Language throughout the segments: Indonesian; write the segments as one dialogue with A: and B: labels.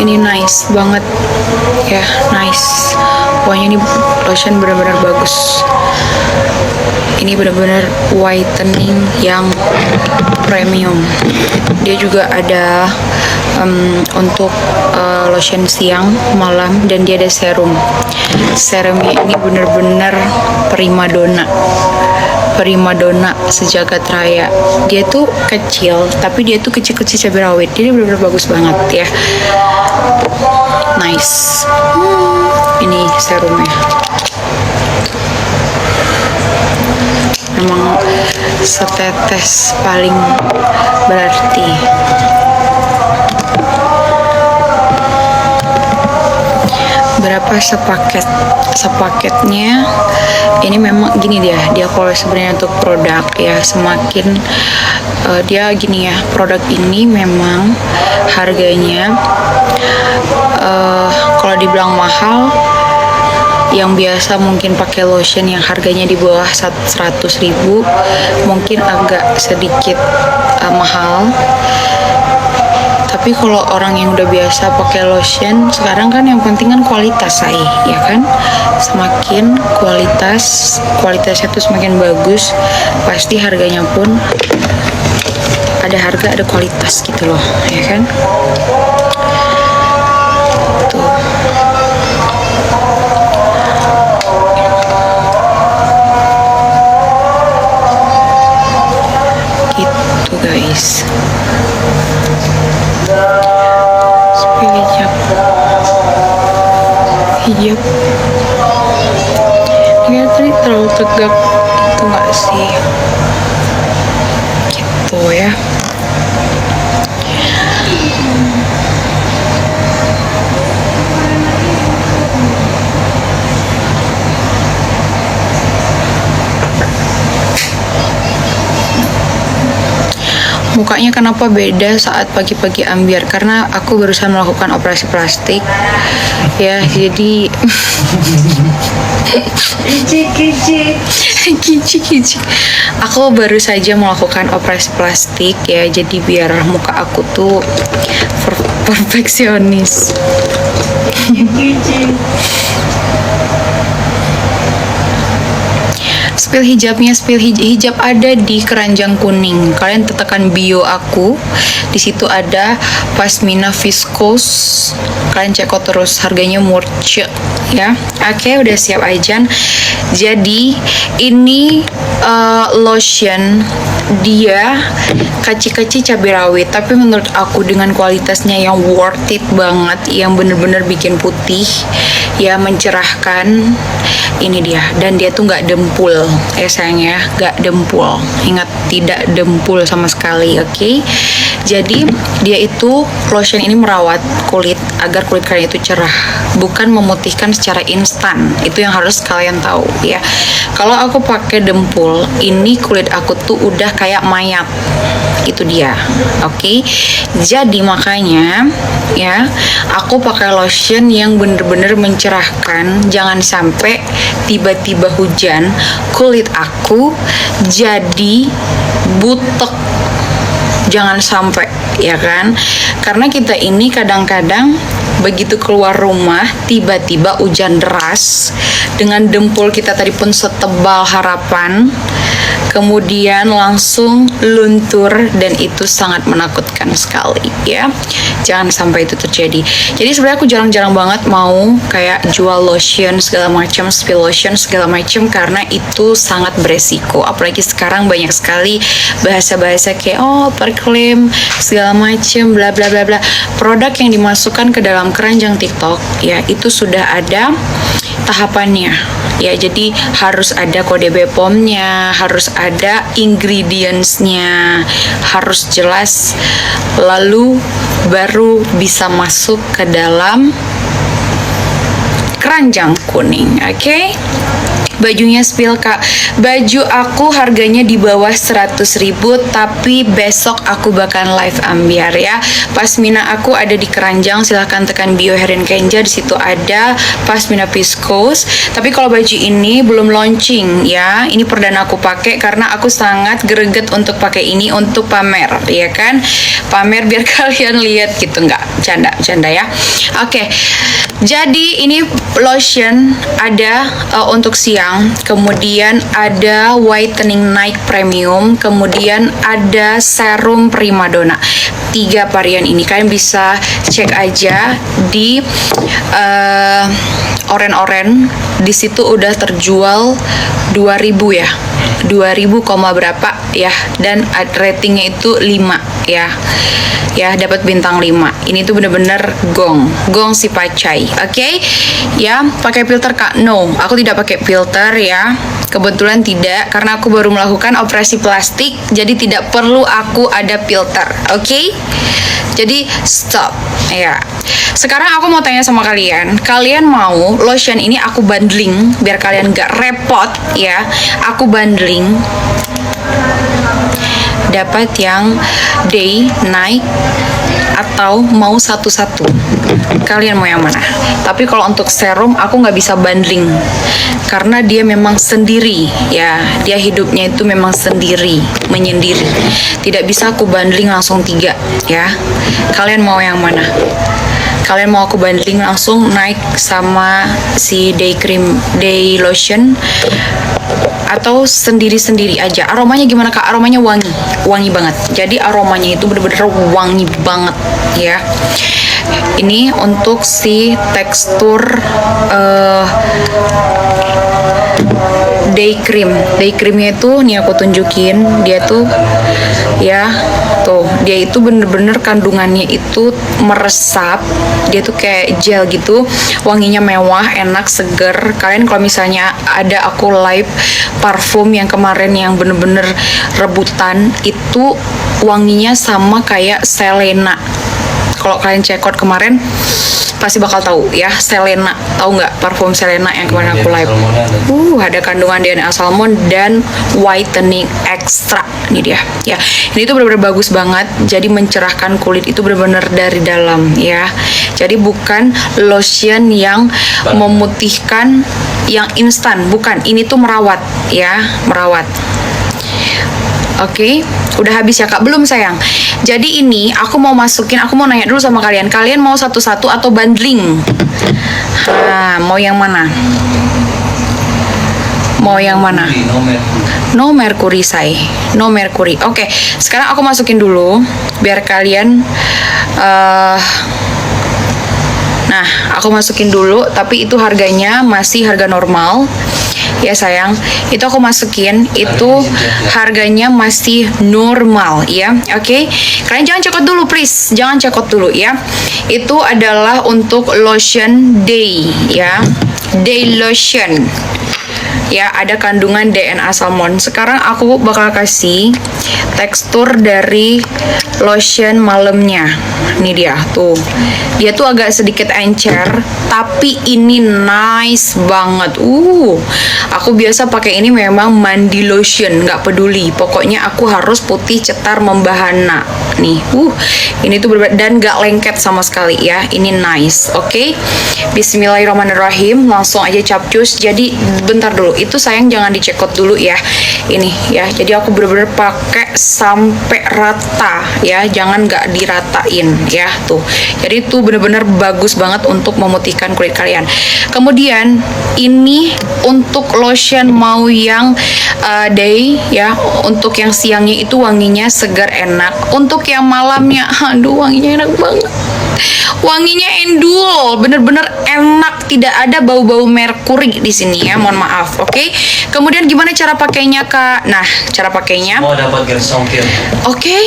A: Ini nice banget ya, nice. Pokoknya ini lotion benar-benar bagus. Ini benar-benar whitening yang premium. Dia juga ada untuk lotion siang, malam, dan dia ada serum. Serumnya ini benar-benar primadona sejagat raya. Dia tuh kecil, tapi dia tuh kecil-kecil cabai rawit. Dia benar-benar bagus banget ya. Nice. Ini serumnya. Memang setetes paling berarti. Berapa sepaketnya? Ini memang gini dia kalau sebenarnya untuk produk ya, semakin dia gini ya, produk ini memang harganya kalau dibilang mahal, yang biasa mungkin pakai lotion yang harganya di bawah 100.000 mungkin agak sedikit mahal. Tapi kalau orang yang udah biasa pakai lotion, sekarang kan yang penting kan kualitas, ya kan? Semakin kualitasnya tuh semakin bagus, pasti harganya pun ada harga, ada kualitas gitu loh, ya kan? Tuh. Gitu guys. Hijab ini tadi terlalu tegak itu nggak sih, gitu ya. Mukanya kenapa beda saat pagi-pagi ambiar? Karena aku barusan melakukan operasi plastik ya, jadi kici. Aku baru saja melakukan operasi plastik ya, jadi biar muka aku tuh perfeksionis. Spill hijabnya, hijab ada di keranjang kuning. Kalian tekan bio aku, di situ ada pasmina viscose. Kalian cek terus, harganya murce ya. Oke, udah siap Aijan. Jadi ini lotion, dia kaci-kaci cabai rawit, tapi menurut aku dengan kualitasnya yang worth it banget, yang bener-bener bikin putih ya, mencerahkan. Ini dia, dan dia tuh nggak dempul ya sayang ya, nggak dempul, ingat, tidak dempul sama sekali. Oke. Jadi dia itu, lotion ini merawat kulit agar kulit kalian itu cerah, bukan memutihkan secara instan. Itu yang harus kalian tahu ya. Kalau aku pakai dempul, ini kulit aku tuh udah kayak mayat. Itu dia. Oke. Jadi makanya ya, aku pakai lotion yang bener-bener mencerahkan. Jangan sampai tiba-tiba hujan, kulit aku jadi butek. Jangan sampai, ya kan? Karena kita ini kadang-kadang begitu keluar rumah, tiba-tiba hujan deras, dengan dempul kita tadi pun setebal harapan, kemudian langsung luntur, dan itu sangat menakutkan sekali ya. Jangan sampai itu terjadi. Jadi sebenarnya aku jarang-jarang banget mau kayak jual lotion segala macam, spill lotion segala macam, karena itu sangat beresiko. Apalagi sekarang banyak sekali bahasa-bahasa kayak perklaim segala macam, bla bla bla bla. Produk yang dimasukkan ke dalam keranjang TikTok ya, itu sudah ada tahapannya ya. Jadi harus ada kode BPOM-nya, harus ada ingredients-nya, harus jelas, lalu baru bisa masuk ke dalam keranjang kuning. Oke. Bajunya spill kak. Baju aku harganya di bawah 100.000, tapi besok aku bakal live ambiar ya. Pasmina aku ada di Keranjang, silahkan tekan bio Herin Kenja, di situ ada pasmina viscose. Tapi kalau baju ini belum launching ya, ini perdana aku pakai karena aku sangat greget untuk pakai ini untuk pamer ya kan, pamer biar kalian lihat gitu, nggak canda ya. Oke. Jadi ini lotion ada untuk siang, kemudian ada whitening night premium, kemudian ada serum primadona. 3 varian ini kalian bisa cek aja di oren-oren. Di situ udah terjual 2000 ya. 2000, berapa ya, dan ratingnya itu 5 ya. Ya, dapat bintang 5. Ini tuh bener-bener gong si pacai. Oke? Ya, pakai filter kak? No, aku tidak pakai filter ya. Kebetulan tidak, karena aku baru melakukan operasi plastik, jadi tidak perlu aku ada filter. Oke? Jadi stop ya. Sekarang aku mau tanya sama kalian, kalian mau lotion ini aku bundling biar kalian gak repot ya. Aku bundling dapat yang day, night, atau mau satu-satu. Kalian mau yang mana? Tapi kalau untuk serum aku nggak bisa bundling karena dia memang sendiri ya, dia hidupnya itu memang sendiri, menyendiri. Tidak bisa aku bundling langsung 3 ya. Kalian mau yang mana? Kalian mau aku bundling langsung naik sama si day cream, day lotion, atau sendiri-sendiri aja? Aromanya gimana kak? Aromanya wangi banget. Jadi aromanya itu bener-bener wangi banget ya. Ini untuk si tekstur day creamnya itu nih aku tunjukin, dia tuh ya, tuh dia itu bener-bener kandungannya itu meresap, dia tuh kayak gel gitu, wanginya mewah, enak, seger. Kalian kalau misalnya ada aku live parfum yang kemarin yang bener-bener rebutan, itu wanginya sama kayak Selena. Kalau kalian check out kemarin pasti bakal tahu ya, Selena. Tahu nggak parfum Selena yang kemarin aku live? Ada kandungan DNA salmon dan whitening extra. Ini dia ya. Ini tuh benar-benar bagus banget. Jadi mencerahkan kulit itu benar-benar dari dalam ya. Jadi bukan lotion yang memutihkan yang instan, bukan. Ini tuh merawat ya, merawat. Oke, udah habis ya kak? Belum sayang. Jadi ini aku mau masukin, aku mau nanya dulu sama kalian. Kalian mau satu-satu atau bundling? Mau yang mana? Mau yang mana? No mercury say. No mercury. Oke, sekarang aku masukin dulu biar kalian nah, aku masukin dulu, tapi itu harganya masih harga normal. Ya sayang, itu aku masukin, itu harganya masih normal ya. Oke, kalian jangan cekot dulu please, jangan cekot dulu ya. Itu adalah untuk lotion day ya, day lotion ya, ada kandungan DNA salmon. Sekarang aku bakal kasih tekstur dari lotion malamnya. Ini dia tuh, dia tuh agak sedikit encer, tapi ini nice banget. Aku biasa pakai ini memang mandi lotion, nggak peduli, pokoknya aku harus putih cetar membahana nih. Ini tuh berbeda dan nggak lengket sama sekali ya. Ini nice. Oke, Bismillahirrahmanirrahim, langsung aja capcus. Jadi bentar dulu, itu sayang jangan dicekot dulu ya. Ini ya, jadi aku bener-bener pakai sampai rata ya, jangan nggak diratain ya tuh. Jadi tuh bener-bener bagus banget untuk memutihkan kulit kalian. Kemudian ini untuk lotion mau yang day ya, untuk yang siangnya itu wanginya segar enak. Untuk yang malamnya, aduh wanginya enak banget. Wanginya endul, bener-bener enak, tidak ada bau-bau merkuri di sini ya, mohon maaf. Oke. Kemudian gimana cara pakainya kak? Nah, cara pakainya
B: semua dapat gratis ongkir.
A: Oke,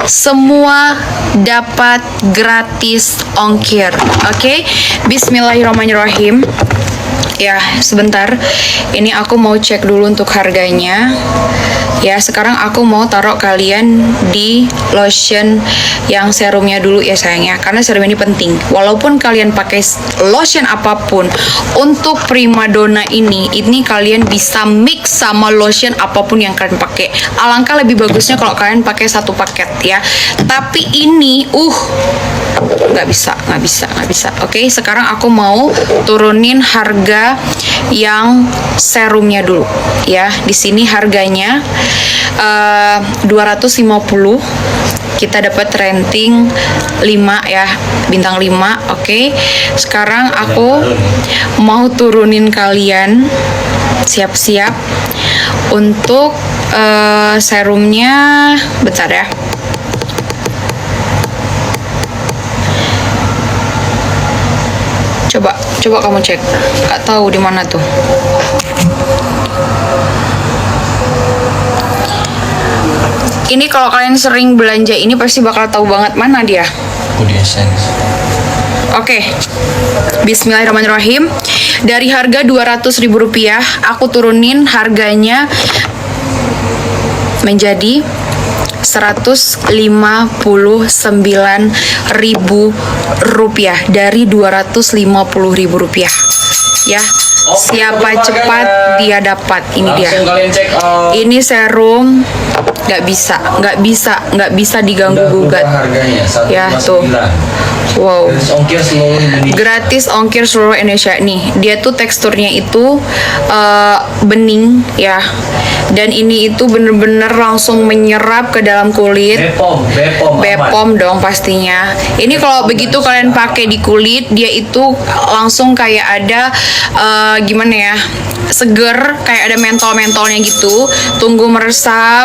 A: semua dapat gratis ongkir. Oke, Bismillahirrahmanirrahim. Ya, sebentar. Ini aku mau cek dulu untuk harganya. Ya, sekarang aku mau taruh kalian di lotion yang serumnya dulu ya sayangnya, karena serum ini penting. Walaupun kalian pakai lotion apapun, untuk primadona ini kalian bisa mix sama lotion apapun yang kalian pakai. Alangkah lebih bagusnya kalau kalian pakai satu paket ya. Tapi ini nggak bisa. Oke, sekarang aku mau turunin harga yang serumnya dulu ya. Di sini harganya 250. Kita dapat rating 5 ya, bintang 5. Oke. Sekarang aku mau turunin kalian, siap-siap untuk serumnya. Bentar ya. Coba kamu cek. Nggak tahu di mana tuh. Ini kalau kalian sering belanja ini pasti bakal tahu banget mana dia.
B: Body Essence.
A: Oke. Bismillahirrahmanirrahim. Dari harga Rp200.000, aku turunin harganya menjadi Rp159.000 dari Rp250.000 ya. Siapa cepat dia dapat. Ini dia. Ini serum nggak bisa diganggu gugat. Ya tuh. Wow. Gratis ongkir seluruh Indonesia. Nih, dia tuh teksturnya itu bening ya. Dan ini itu bener-bener langsung menyerap ke dalam kulit. Bepom dong pastinya. Ini kalau begitu kalian pakai di kulit, dia itu langsung kayak ada gimana ya? Seger, kayak ada mentol-mentolnya gitu. Tunggu meresap.